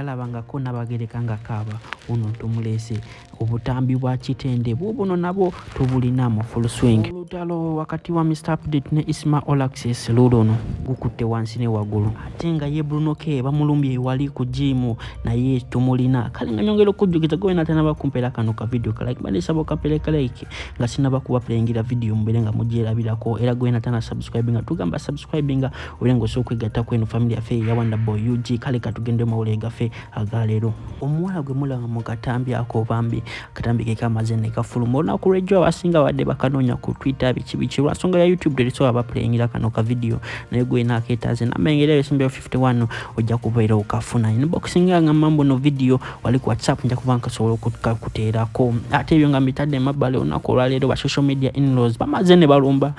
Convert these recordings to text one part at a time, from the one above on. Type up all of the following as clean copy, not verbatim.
twalabangako Nabagereka nga kaaba uno tumulese obutambi bwa kitende buno nabo tubulina mu full swing. Olutalo wakati wa Mr Update ne Isma All Access lulono gukutte wansi ne wagulu ate nga ye Bruno K bamulumbye wali ku gym na ye tumulina kale nga nyongero kujjukiza gwe natana bakumpera kano ka video ka like bali sabo kapeleka like nga sinaba kuba playingira video mbere nga mujjerabirako era gwe natana subscribe nga tugamba subscribinga olengo sokwegatta kweno family affair ya Wonder Boy UG kale katugende mawulenga fe agalero omuwala gwe mulanga mu Katambi ako bambi Katambi ke kamazene ka fulumo na ku radio abasinga wadde bakanonya ku Twitter bichi lwasonga ya YouTube deliso aba playingira kano ka video naye gwe naketaze namengere simbe 51 ojja kubaira okafuna inboxing nga mambo no video wali ku WhatsApp nja kubanka solo kuterako ate byo nga mitade mabale onakola lero ba social media in-laws bamazene balumba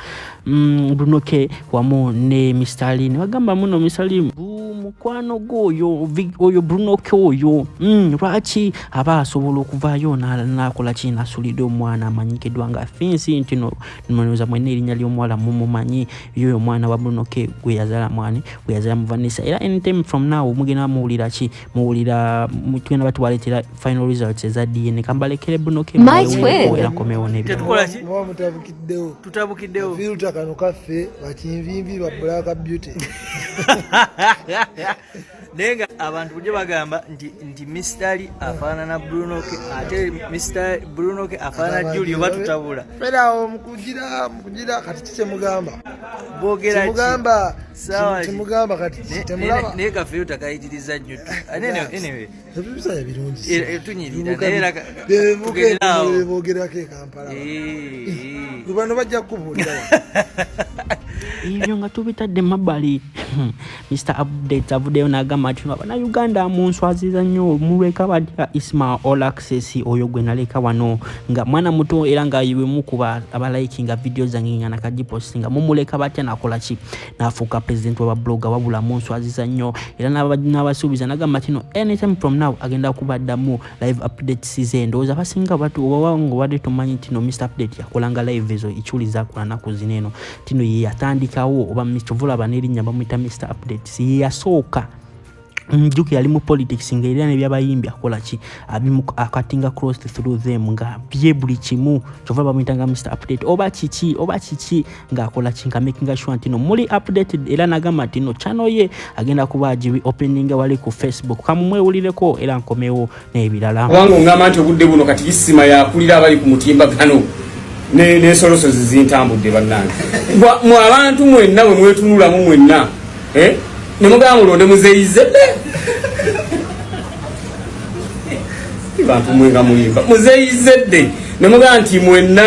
Bruno K wamu ne Mr Lee bagamba muno Mr Lee mukwano goyo oyo Bruno K oyo lwaki aba asobola okuvayo nakola kina sulido omwana amanyikiddwa nga Finsi ntino nnoza mwene erinnya ly'omwala mumumanyi yoyo mwana wa Bruno K gwe yazala mwani gwe yazala mu Vanessa era anytime from now mugina muwulira ki muwulira mutwena batwaletera final results eza DNA kambalekere Bruno K era komewo nebyo tukola ki tutabukiddewo filter kano kaffe bakinvimbi ba Black Beauty nenga abantu buje bagamba nti Mr Lee afaanana Bruno K ate Mr Bruno K afaanana Julio batutabula fera mukujira kati kise mugamba bogera mugamba sawa mugamba kati temulaba ne ka filter kayitiriza nnyo anyway ebisa ya birungi tunyirira era bogera ke Kampala kubano bajja kubulira ibyo nga tubitadde mabali Mr Update avuddeyo n'agamba nti abana Uganda mu nswaziza nnyo mulweka badya Isma All Access oyo gwe naleka wano nga mwana muto era nga yiwe mukuba abalikinga video zange nga nakajipostinga mumuleka batya nakola ki nafuuka president wa blogger wabula mu nswaziza nnyo era n'abasuubiza n'agamba kino anytime from now agenda kubaddamu live update season ndowooza basinga batu wawango wadde tumanyi tino Mr Update yakolanga live ezo ichuliza kola naku zineno tino ye yatandikawo oba Mr Banerinnya bamwita Mr Update si yasooka mjuki yali mu politics ng'era ne byabayimbi akola ki abimu akatinga cross through them nga bye buli kimu kyova bamwitanga Mr Update oba chichi nga akola ki nga making sure ntino muli updated era nagamba tino channel ye agenda kuba jibi opening wali ku Facebook kamumwewulireko era nkomewo n'ebirala wangu ngama nti obudde buno kati Isima yakulira abali ku mutimba kano ne soloso zizintambudde bannange mu abantu mwenna we mwetunula mu mwenna ne mugamba mulonde muzeyizedde bantu mwenga muyimba muzeyizedde ne mugamba nti mwenna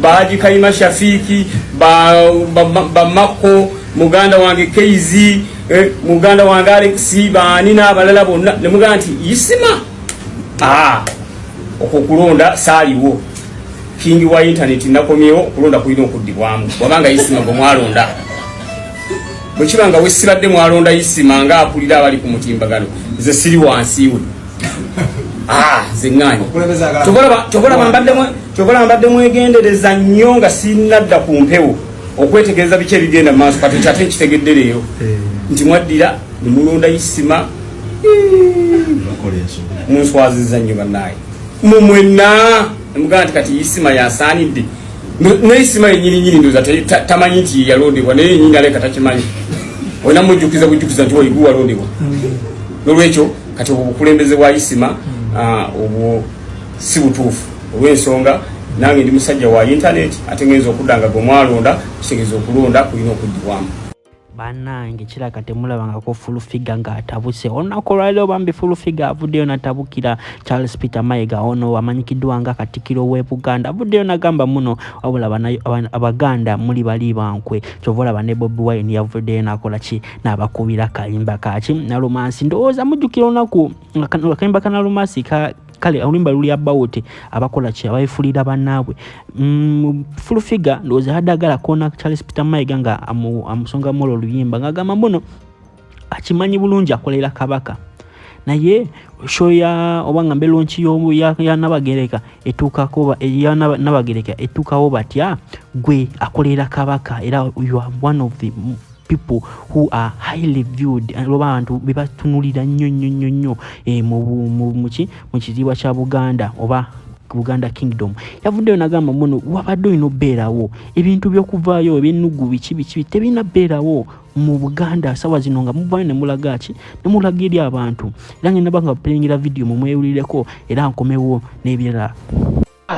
Baji Kayima Shafiki ba Mako muganda wange Keizi muganda wange Alex bani n'abalala bonna ne mugamba nti Isima okukulonda saaliwo kingi wa internet nakomyewo kulonda kulina okuddibwamu wabanga Isima gwe mwalonda bwekibanga wesibadde mwalonda Isima nga akulira abali ku mutimbagano nze siri wansiwe zeng'anyi kyokola mbadde mwegendereza nnyo nga sinadda ku mpewo okwetegereza biki ebigenda mu maaso kati kyate nkitegedde leero nti mwaddira ne mulonda Isima munswaziza nnyo bannaye mumwenna mugamba nti kati Isima yasaanidde ne Isima yennyini ndoza tamanyi nti yalondebwa naye yennyini aleka takimanyi olina mujjukiza nti wayigu walondebwa nolwekyo kati obukulembeze bwa Isima obwo si butuufu olw'ensonga nange ndi musajja wa internet ate ngenza okuddanga gwe mwalonda kitegeeza okulonda kulina okuddibwamu banange kiraka temulabanga ko full figure nga atabuse onakolalo bambi full figure avuddeyo natabukira Charles Peter Mayiga ono wamanyikiddwa nga Katikiro we Buganda avuddeyo nagamba muno wabula abaganda muli bali bankwe kyovola bane Bobi Wine yavuddeyo nakola ki n'abakubira kayimba kaki na romance ndowooza mujjukira onaku kayimba kana romance kale olimba luli about abakola ki abayifulira bannaabwe full figure ndowooza hadagala kona Charles Peter Mayiga nga amusonga molo luyimba ngagamba muno akimanyi bulungi akolera kabaka naye show ya obanga mbelonchi yo ya Nabagereka etukako ya Nabagereka etukawo batya gwe akolera kabaka era you are one of the people who are highly viewed abantu bebatunulira nnyo mu kitiibwa kya Buganda oba Buganda Kingdom. Yavuddeyo nagamba muno wabadde olina obbeerawo ebintu by'okuvaayo ebyennugu biki tebina bbeerawo mu Buganda sawa zino nga muvaayo ne mulaga ki ne mulaga eri abantu era ngenda banga bapulengera video mumwewulireko era nkomewo n'ebirala.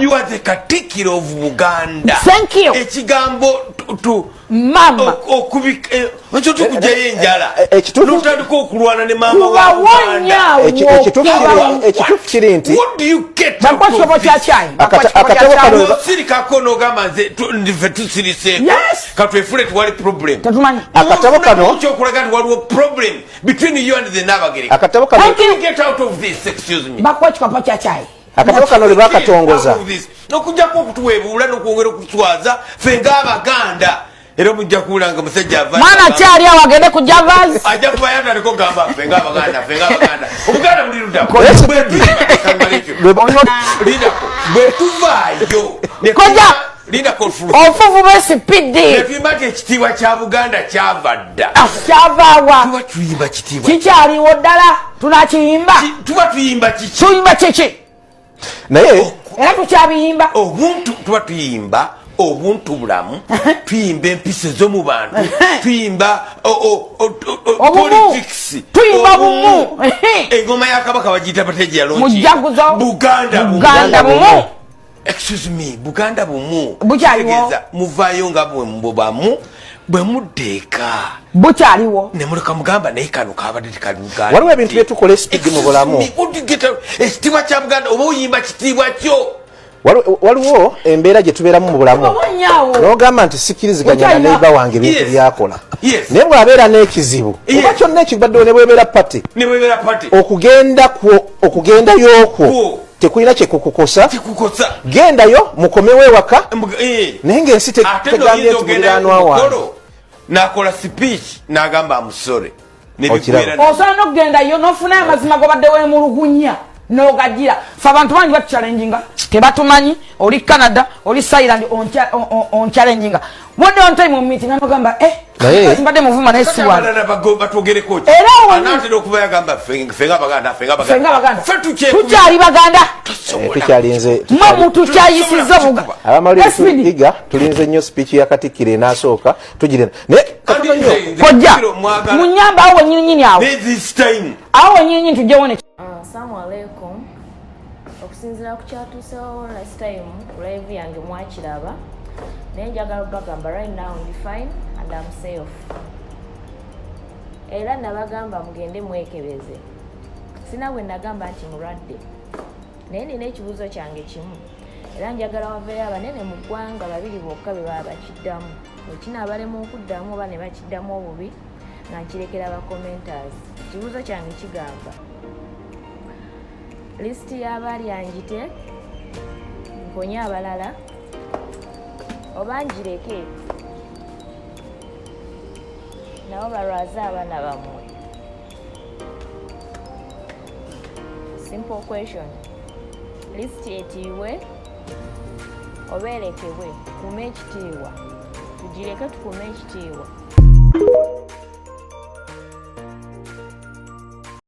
You are the Katikiro of Buganda. Thank you. Ekigambo tu mama okubika ncho tukujaye njala. Lutandika okulwana ne mama wa ekitufu kiri nti what do you get bakwacho cha chai akatabo kano siri kakono gamaze ndive tusirise yes katwefule twali problem tatumanyi akatabo kano kyo kulaga ndi waliwo problem between you and the Nabagereka akatabo kano get out of this excuse me bakwacho cha chai akatabo kano libakatongoza nokujjako okutuweebuula n'okwongera okutwaza ffe ng'Abaganda era omujja kuwulanga musajja ava mwana kyali awo agende ku Javas ajja kubayo ataliko gamba ffe ng'Abaganda Obuganda buli ludako bwe tuvaayo lindako ofuvu besipidi netuyimba nti ekitiibwa kya Buganda kyava dda kyavaawa tuba tuyimba kitiibwa kikyaliwo ddala tunakiyimba tuba tuyimba kiki naye era tukyabiyimba obuntu tuba tuyimba obuntu bulamu tuyimba empisa ez'omu bantu tuyimba politics tuyimba bumu engoma ya kabaka bagiyita bateja mujaguzo Buganda bumu excuse me Buganda bumu bukyaliwo muvaayo nga bwemubamu bwe muddeeka bukyaliwo ne muleka mugamba naye kano kabadde tekaluganda waliwo ebintu byetukola esipidi mu bulamu ekitiibwa kya Buganda oba oyimba kitiibwa kyo waliwo embeera gye tubeeramu mu bulamu n'ogamba nti sikkiriziganya na neiba wange ebintu byakola naye bw'abeera n'ekizibu oba kyonna ekibaddewo ne bwebeera pati okugendayo okwo tekulina kyekukukosa gendayo mukomewo ewaka naye ng'ensi tegambye nti muliraanwa wange nakola speech n'agamba amusore osobola n'okugendayo n'ofunayo amazima gobadde weemulugunya n'ogagira fe abantu bangi batuchallenginga tebatumanyi oli Canada oli Thailand on challenginga one on time mu meeting n'ogamba mbadde muvuma naye siwa batugereko era anatera okuba yagamba fenga Abaganda tukyali Baganda tukyalinze mwe mutukyayisiza buga abamaliga tulinze nnyo speech ya Katikiro enasooka tugirena naye kojja munyamba awo nyinyi awo awo nyinyi tujjewo ne Assalamu alaikum. Okusinzira ku kyatuusewo last time ku live yange mwakiraba naye njagala bagamba right now ndi fine and I'm safe. Era nabagamba mugende mwekebeze. Sina bwe nagamba nti mulwadde. Naye nina ekibuuzo kyange kimu. Era njagala waveeyo abanene mu ggwanga babiri bokka be baba bakiddamu. Ekinaabalema okuddamu oba ne bakiddamu obubi nga nkirekera abakommenters. Ekibuuzo kyange kigamba listi y'abalyanjite nkonye abalala oba njireke nabo balwaze abaana bammwe. Simple question. Listi etiibwe oba erekebwe tukume ekitiibwa tugireke tukume ekitiibwa